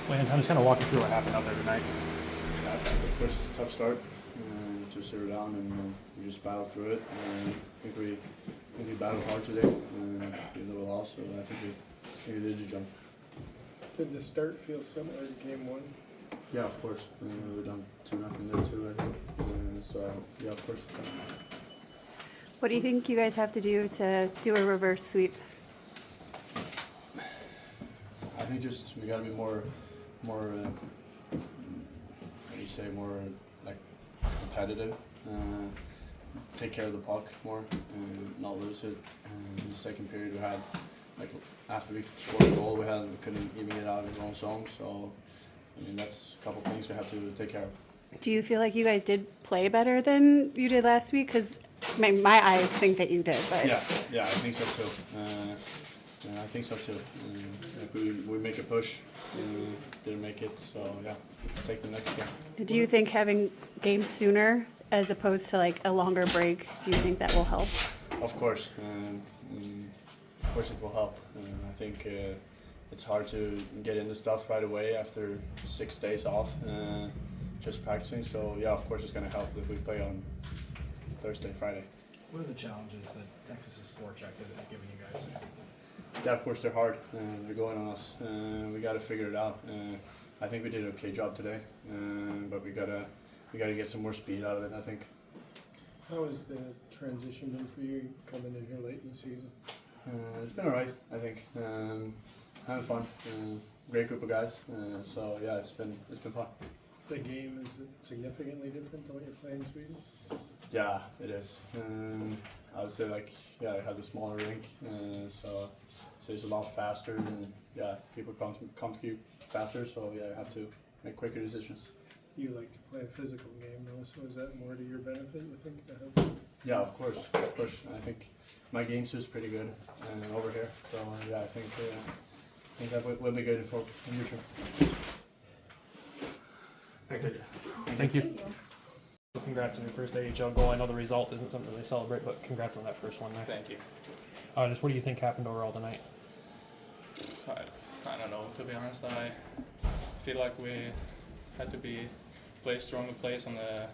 Wayne, just kind of walk us through what happened out there tonight. Yeah, of course, it's a tough start to 0 down, and we just battled through it. I think we battled hard today, even though we lost. So I think we did the job. Did the start feel similar to game one? Yeah, of course. We're down 2-0 there too, I think. So yeah, of course. What do you think you guys have to do a reverse sweep? I think just we gotta be more, what do you say, more like competitive. Take care of the puck more and not lose it. In the second period, we had like after we scored a goal, we couldn't even get out of our own zone. So I mean that's a couple things we have to take care of. Do you feel like you guys did play better than you did last week? Because my eyes think that you did, but Yeah, I think so too. I think so too. If we make a push, didn't make it, so yeah, let's take the next game. do you think having games sooner as opposed to like a longer break, do you think that will help? Of course it will help. I think it's hard to get into stuff right away after 6 days off, just practicing. So yeah, of course it's going to help if we play on Thursday, Friday. What are the challenges that Texas's forecheck is giving you guys? Yeah, of course they're hard. They're going on us. We got to figure it out. I think we did an okay job today, but we gotta get some more speed out of it, I think. How has the transition been for you coming in here late in the season? It's been alright, I think. Having fun. Great group of guys. So yeah, it's been fun. The game, is it significantly different to what you're playing in Sweden? Yeah, it is. I would say I had a smaller rink, so it's a lot faster, and yeah, people come to you faster. So yeah, you have to make quicker decisions. You like to play a physical game though, so is that more to your benefit, you think, to have? Yeah, of course. I think my game suit's pretty good over here. So yeah, I think that will be good for the future. Thanks, AJ. Thank you. Congrats on your first AHL goal. I know the result isn't something they celebrate, but congrats on that first one there. Thank you. Just what do you think happened overall tonight? I don't know, to be honest. I feel like we had to play stronger plays on the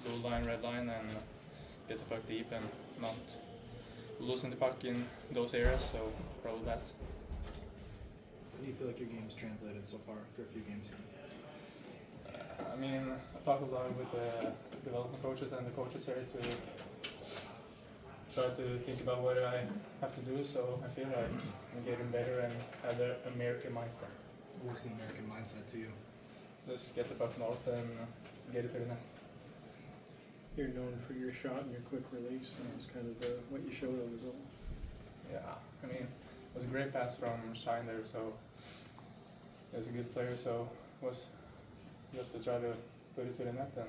blue line, red line, and get the puck deep and not losing the puck in those areas, so probably that. How do you feel like your game's translated so far after a few games here? I mean, I talked a lot with the development coaches and the coaches here to try to think about what I have to do, so I feel like I'm getting better and have the American mindset. What's the American mindset to you? Just get the puck north and get it to the net. You're known for your shot and your quick release, and that's kind of what you showed on the goal. Yeah, I mean, it was a great pass from Shine there, so he was a good player, so it was just to try to put it to the net. And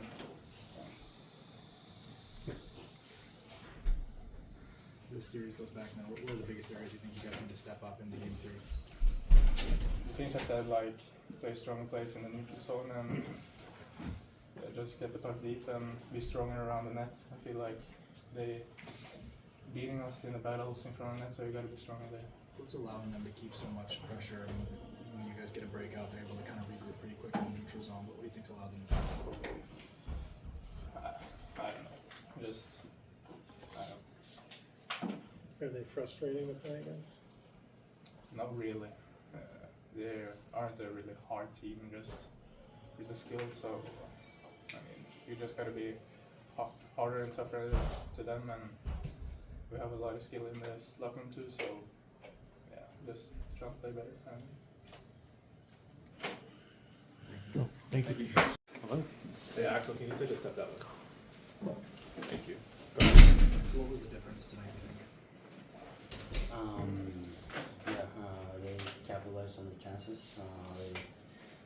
This series goes back now. What are the biggest areas you think you guys need to step up into game 3? the things I said, like play stronger plays in the neutral zone and just get the puck deep and be stronger around the net. I feel like they beating us in the battles in front of the net, so you got to be stronger there. What's allowing them to keep so much pressure? And when you guys get a breakout, they're able to kind of regroup pretty quick in the neutral zone. But what do you think's allowed them to do that? I don't know. I don't. Are they frustrating to play against? Not really. They aren't a really hard team, just really skilled. So I mean, you just gotta be harder and tougher to them, and we have a lot of skill in this locker room too. So yeah, just try to play better. Thank you. Hello. Hey Axel, can you take a step that way? Thank you. So what was the difference tonight, you think? They capitalized on the chances.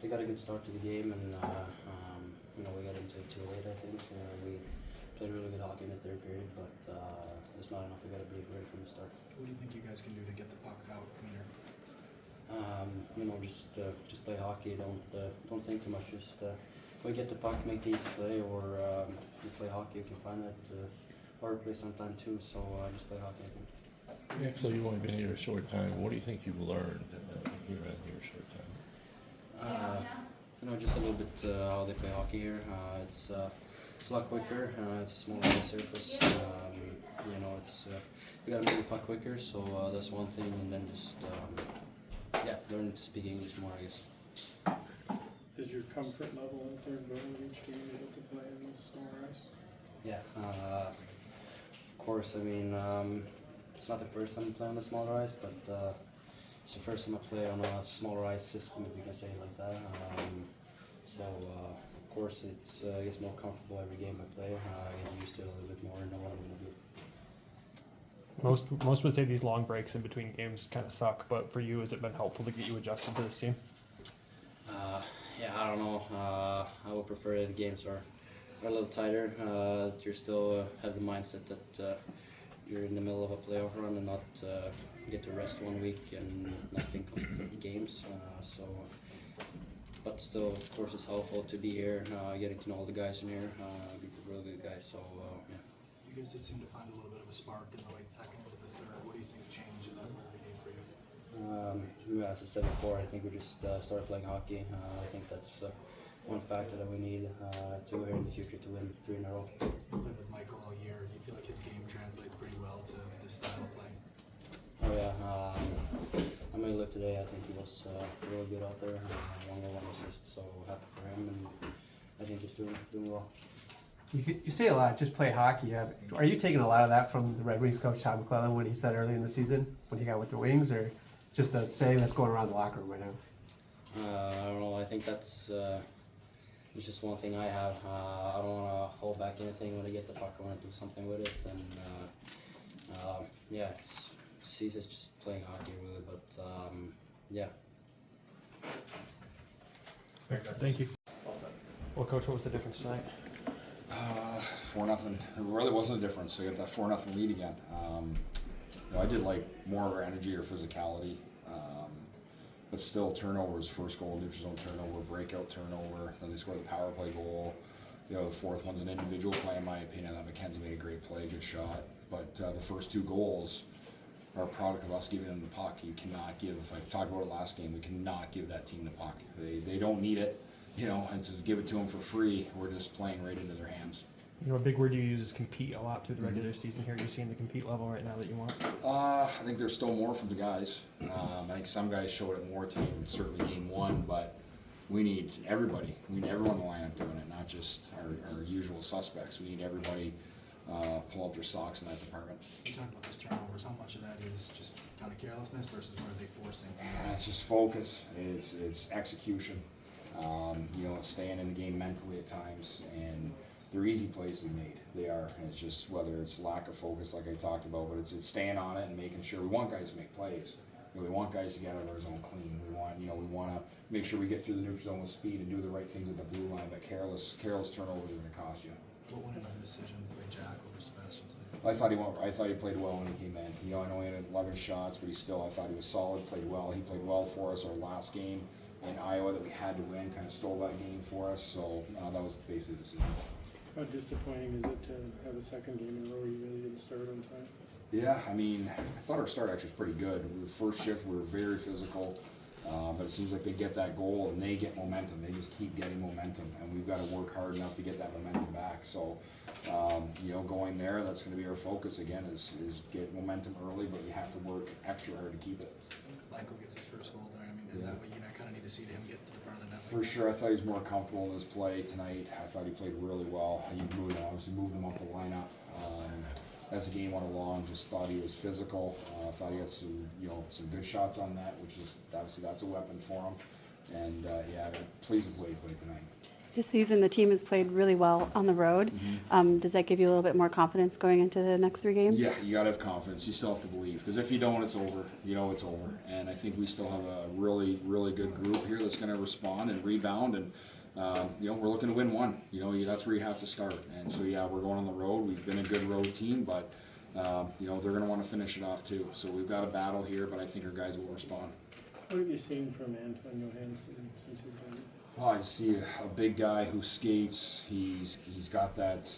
They got a good start to the game, and we got into it too late. I think we played really good hockey in the third period, but it's not enough. We got to be ready from the start. What do you think you guys can do to get the puck out cleaner? Just play hockey. Don't think too much. Just when we get the puck, make the easy play, or just play hockey. You can find that hard play sometime too. So just play hockey, I think. Actually, you've only been here a short time. What do you think you've learned here in your short time? Just a little bit how they play hockey here. It's a lot quicker. It's a smaller ice surface. It's you gotta move the puck quicker. So that's one thing, and then just learning to speak English more, I guess. Is your comfort level out there growing each game you get to play in this smaller ice? Yeah, of course. I mean, it's not the first time I play on the smaller ice, but it's the first time I play on a smaller ice system, if you can say it like that. Of course, it's gets more comfortable every game I play. I get used to it a little bit more and know what I'm going to do. Most would say these long breaks in between games kind of suck, but for you, has it been helpful to get you adjusted to this team? I don't know. I would prefer that the games are a little tighter. You still have the mindset that you're in the middle of a playoff run and not get to rest 1 week and not think of games. But still, of course, it's helpful to be here, getting to know all the guys in here, be really good guys. So yeah. You guys did seem to find a little bit of a spark in the late second into the third. What do you think changed in that part of the game for you? As I said before, I think we just started playing hockey. I think that's one factor that we need to here in the future to win 3 in a row. You played with Michael all year. Do you feel like his game translates pretty well to this style of play? Oh yeah, I made a look today. I think he was really good out there. 1-1 assist, so happy for him, and I think he's doing well. You say a lot, just play hockey. Are you taking a lot of that from the Red Wings coach Todd McClellan when he said early in the season when he got with the Wings, or just a saying that's going around the locker room right now? I don't know. I think that's it's just one thing I have. I don't want to hold back anything when I get the puck. I want to do something with it, and he's just playing hockey really. But yeah. Thank you. Well, Coach, what was the difference tonight? 4-0. It really wasn't a difference. They got that 4-0 lead again. I did like more of our energy or physicality, but still turnovers. First goal, neutral zone turnover, breakout turnover. Then they scored the power play goal. The fourth one's an individual play, in my opinion. That McKenzie made a great play, good shot. But the first 2 goals are a product of us giving them the puck. You cannot give. I talked about it last game. We cannot give that team the puck. They don't need it. And to give it to them for free, we're just playing right into their hands. A big word you use is compete a lot through the regular season here. You're seeing the compete level right now that you want? I think there's still more from the guys. I think some guys showed it more today, certainly game 1, but we need everybody. We need everyone in the lineup doing it, not just our usual suspects. We need everybody pull up their socks in that department. You talked about those turnovers. How much of that is just kind of carelessness versus what are they forcing? It's just focus. It's execution. It's staying in the game mentally at times, and they're easy plays we made. They are. And it's just whether it's lack of focus, like I talked about, but it's staying on it and making sure we want guys to make plays. We want guys to get out of their zone clean. We want to make sure we get through the neutral zone with speed and do the right things at the blue line. But careless turnovers are going to cost you. What went into the decision to play Jack over Sebastian today? I thought he played well when he came in. I know he had 11 shots, but I thought he was solid. Played well. He played well for us. Our last game in Iowa that we had to win kind of stole that game for us. So that was basically the decision. How disappointing is it to have a second game in a row you really didn't start on time? Yeah, I thought our start actually was pretty good. The first shift we were very physical, but it seems like they get that goal and they get momentum. They just keep getting momentum, and we've got to work hard enough to get that momentum back. So, going there, that's going to be our focus again is get momentum early, but you have to work extra hard to keep it. Michael gets his first goal tonight. Is that what you kind of need to see to him get to the front of the net? For sure, I thought he was more comfortable in his play tonight. I thought he played really well. He obviously moved him up the lineup. As the game went along, just thought he was physical. Thought he had some good shots on net, which is obviously that's a weapon for him. And pleased with the way he played tonight. This season, the team has played really well on the road. Mm-hmm. Does that give you a little bit more confidence going into the next 3 games? Yeah, you gotta have confidence. You still have to believe, because if you don't, it's over. It's over. And I think we still have a really, really good group here that's going to respond and rebound. And we're looking to win 1. That's where you have to start. And so we're going on the road. We've been a good road team, but they're going to want to finish it off too. So we've got a battle here, but I think our guys will respond. What have you seen from Anton Johansson since he's been? Oh, I see a big guy who skates. He's got that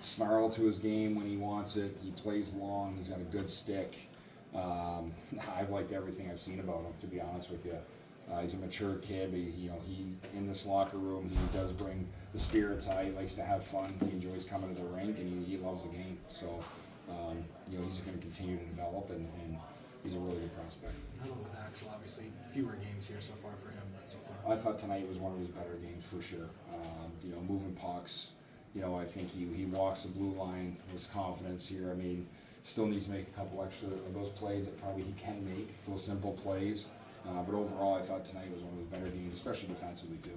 snarl to his game when he wants it. He plays long. He's got a good stick. I've liked everything I've seen about him, to be honest with you. He's a mature kid, but he in this locker room he does bring the spirits high. He likes to have fun. He enjoys coming to the rink, and he loves the game. So he's going to continue to develop, and he's a really good prospect. How about with Axel? Obviously, fewer games here so far for him, but so far. I thought tonight was one of his better games for sure. Moving pucks. I think he walks the blue line. His confidence here. I mean, still needs to make a couple extra of those plays that probably he can make. Those simple plays. But overall, I thought tonight was one of his better games, especially defensively too.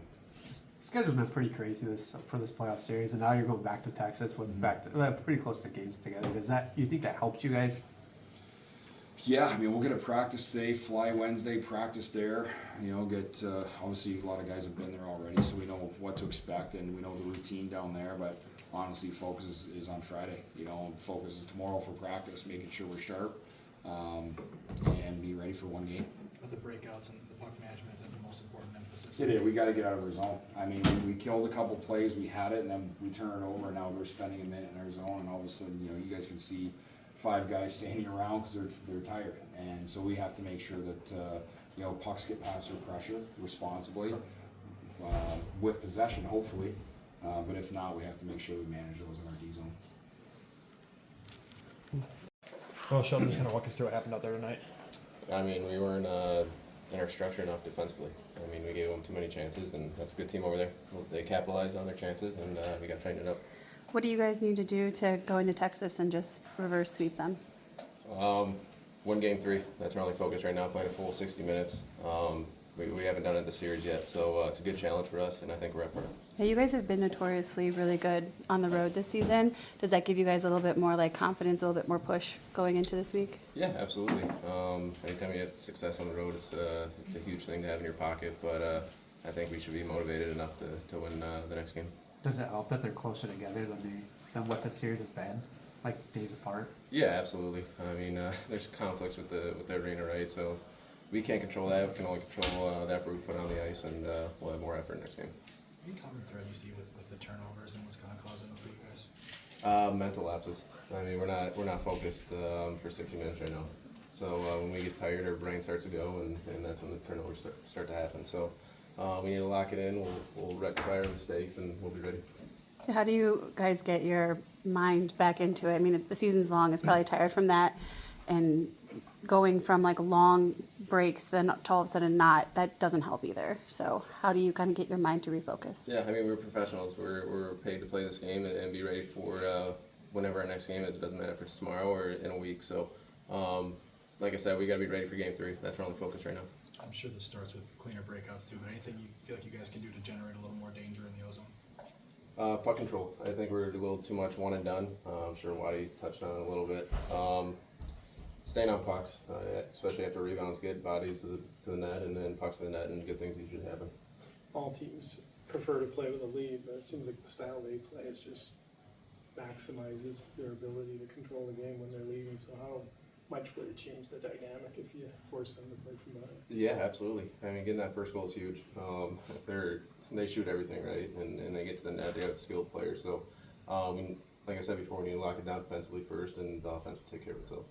The schedule's been pretty crazy for this playoff series, and now you're going back to Texas with pretty close to games together. You think that helps you guys? Yeah, I mean, we'll get a practice today, fly Wednesday, practice there. Obviously a lot of guys have been there already, so we know what to expect and we know the routine down there. But honestly, focus is on Friday. Focus is tomorrow for practice, making sure we're sharp and be ready for one game. But the breakouts and the puck management is the most important emphasis. It is. We got to get out of our zone. I mean, we killed a couple plays, we had it, and then we turn it over. And now we're spending a minute in our zone, and all of a sudden, you guys can see 5 guys standing around because they're tired. And so we have to make sure that pucks get past their pressure responsibly, with possession, hopefully. But if not, we have to make sure we manage those in our D zone. Well, Sheldon, just kind of walk us through what happened out there tonight. I mean, we weren't in our structure enough defensively. I mean, we gave them too many chances, and that's a good team over there. They capitalized on their chances, and we got to tighten it up. What do you guys need to do to go into Texas and just reverse sweep them? Win game 3. That's our only focus right now, playing a full 60 minutes. We haven't done it this series yet, so it's a good challenge for us, and I think we're up for it. Now, you guys have been notoriously really good on the road this season. Does that give you guys a little bit more confidence, a little bit more push going into this week? Yeah, absolutely. Anytime you have success on the road, it's a huge thing to have in your pocket, but I think we should be motivated enough to win the next game. Does it help that they're closer together than what the series has been, days apart? Yeah, absolutely. I mean, there's conflicts with the arena, right? So we can't control that. We can only control the effort we put on the ice, and we'll have more effort next game. Any common thread you see with the turnovers and what's kind of causing them for you guys? Mental lapses. I mean, we're not focused for 60 minutes right now. So when we get tired, our brain starts to go, and that's when the turnovers start to happen. So we need to lock it in. We'll rectify our mistakes, and we'll be ready. How do you guys get your mind back into it? I mean, the season's long. It's probably tired from that, and going from long breaks then to all of a sudden not, that doesn't help either. So how do you kind of get your mind to refocus? Yeah, I mean, we're professionals. We're paid to play this game and be ready for whenever our next game is. It doesn't matter if it's tomorrow or in a week. So like I said, we got to be ready for game 3. That's our only focus right now. I'm sure this starts with cleaner breakouts too, but anything you feel like you guys can do to generate a little more danger in the ozone? Puck control. I think we're a little too much one and done. I'm sure Waddy touched on it a little bit. Staying on pucks, especially after rebounds, get bodies to the net, and then pucks to the net, and good things usually happen. All teams prefer to play with a lead, but it seems like the style they play is just maximizes their ability to control the game when they're leading. So how much would it change the dynamic if you force them to play from behind? Yeah, absolutely. I mean, getting that first goal is huge. They shoot everything, right? And they get to the net. They have skilled players. So, like I said before, we need to lock it down defensively first, and the offense will take care of itself.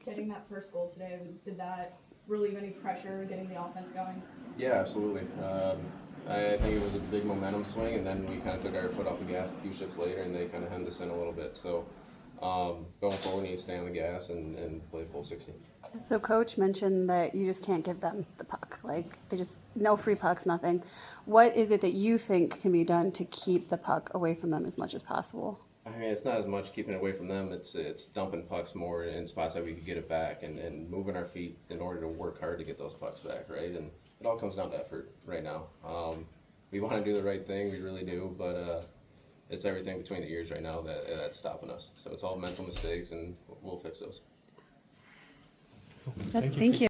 Getting that first goal today, did that relieve any pressure getting the offense going? Yeah, absolutely. I think it was a big momentum swing, and then we kind of took our foot off the gas a few shifts later, and they kind of hemmed us in a little bit. So going forward, we need to stay on the gas and play full 60. So Coach mentioned that you just can't give them the puck. They just, no free pucks, nothing. What is it that you think can be done to keep the puck away from them as much as possible? I mean, it's not as much keeping it away from them. It's dumping pucks more in spots that we could get it back and moving our feet in order to work hard to get those pucks back, right? And it all comes down to effort right now. We want to do the right thing, we really do, but it's everything between the ears right now that's stopping us. So it's all mental mistakes, and we'll fix those. Thank you.